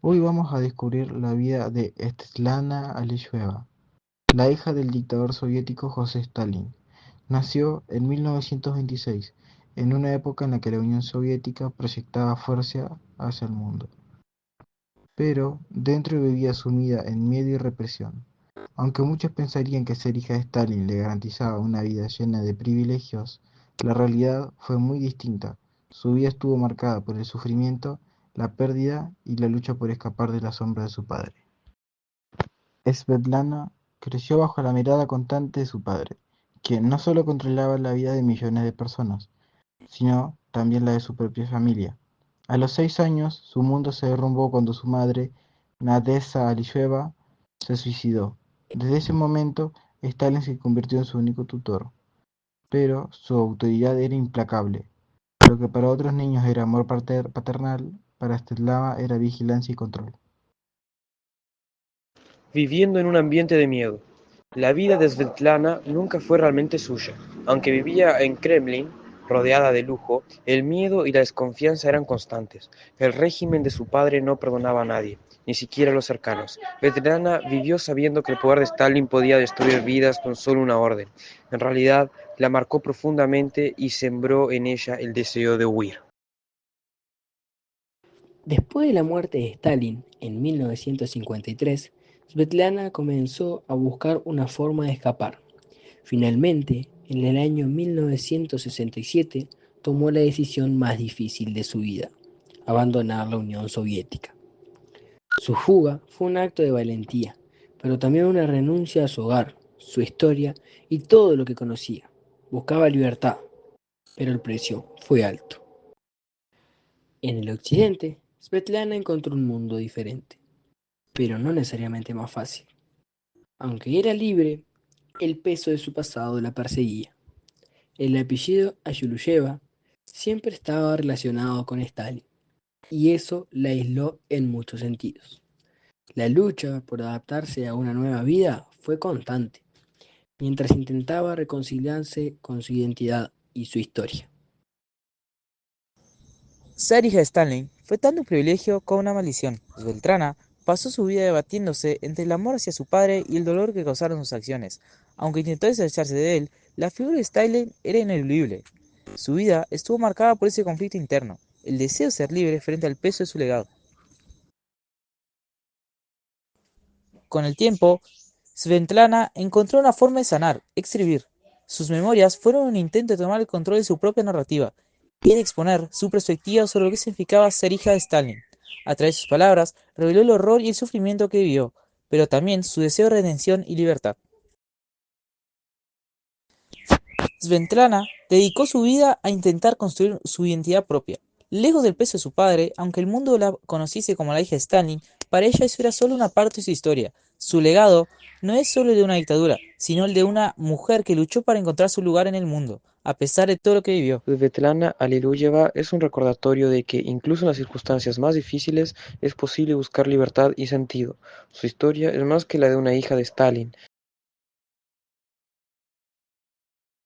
Hoy vamos a descubrir la vida de Svetlana Aliseva, la hija del dictador soviético José Stalin. Nació en 1926, en una época en la que la Unión Soviética proyectaba fuerza hacia el mundo, pero dentro vivía sumida en miedo y represión. Aunque muchos pensarían que ser hija de Stalin le garantizaba una vida llena de privilegios, la realidad fue muy distinta. Su vida estuvo marcada por el sufrimiento, la pérdida y la lucha por escapar de la sombra de su padre. Svetlana creció bajo la mirada constante de su padre, quien no solo controlaba la vida de millones de personas, sino también la de su propia familia. A los 6 años, su mundo se derrumbó cuando su madre, Nadezhda Alisheva, se suicidó. Desde ese momento, Stalin se convirtió en su único tutor, pero su autoridad era implacable. Lo que para otros niños era amor paternal, para Svetlana era vigilancia y control. Viviendo en un ambiente de miedo. La vida de Svetlana nunca fue realmente suya. Aunque vivía en Kremlin, rodeada de lujo, el miedo y la desconfianza eran constantes. El régimen de su padre no perdonaba a nadie, ni siquiera a los cercanos. Svetlana vivió sabiendo que el poder de Stalin podía destruir vidas con solo una orden. En realidad, la marcó profundamente y sembró en ella el deseo de huir. Después de la muerte de Stalin en 1953, Svetlana comenzó a buscar una forma de escapar. Finalmente, en el año 1967, tomó la decisión más difícil de su vida: abandonar la Unión Soviética. Su fuga fue un acto de valentía, pero también una renuncia a su hogar, su historia y todo lo que conocía. Buscaba libertad, pero el precio fue alto. En el occidente, Svetlana encontró un mundo diferente, pero no necesariamente más fácil. Aunque era libre, el peso de su pasado la perseguía. El apellido Ayulusheva siempre estaba relacionado con Stalin, y eso la aisló en muchos sentidos. La lucha por adaptarse a una nueva vida fue constante, mientras intentaba reconciliarse con su identidad y su historia. Ser hija de Stanley fue tanto un privilegio como una maldición, pues Beltrana pasó su vida debatiéndose entre el amor hacia su padre y el dolor que causaron sus acciones. Aunque intentó deslizarse de él, la figura de Stanley era ineludible. Su vida estuvo marcada por ese conflicto interno, el deseo de ser libre frente al peso de su legado. Con el tiempo, Svetlana encontró una forma de sanar, escribir. Sus memorias fueron un intento de tomar el control de su propia narrativa y de exponer su perspectiva sobre lo que significaba ser hija de Stalin. A través de sus palabras, reveló el horror y el sufrimiento que vivió, pero también su deseo de redención y libertad. Svetlana dedicó su vida a intentar construir su identidad propia. Lejos del peso de su padre, aunque el mundo la conociese como la hija de Stalin, para ella eso era solo una parte de su historia. Su legado no es solo el de una dictadura, sino el de una mujer que luchó para encontrar su lugar en el mundo, a pesar de todo lo que vivió. Svetlana Aliluyeva es un recordatorio de que incluso en las circunstancias más difíciles es posible buscar libertad y sentido. Su historia es más que la de una hija de Stalin,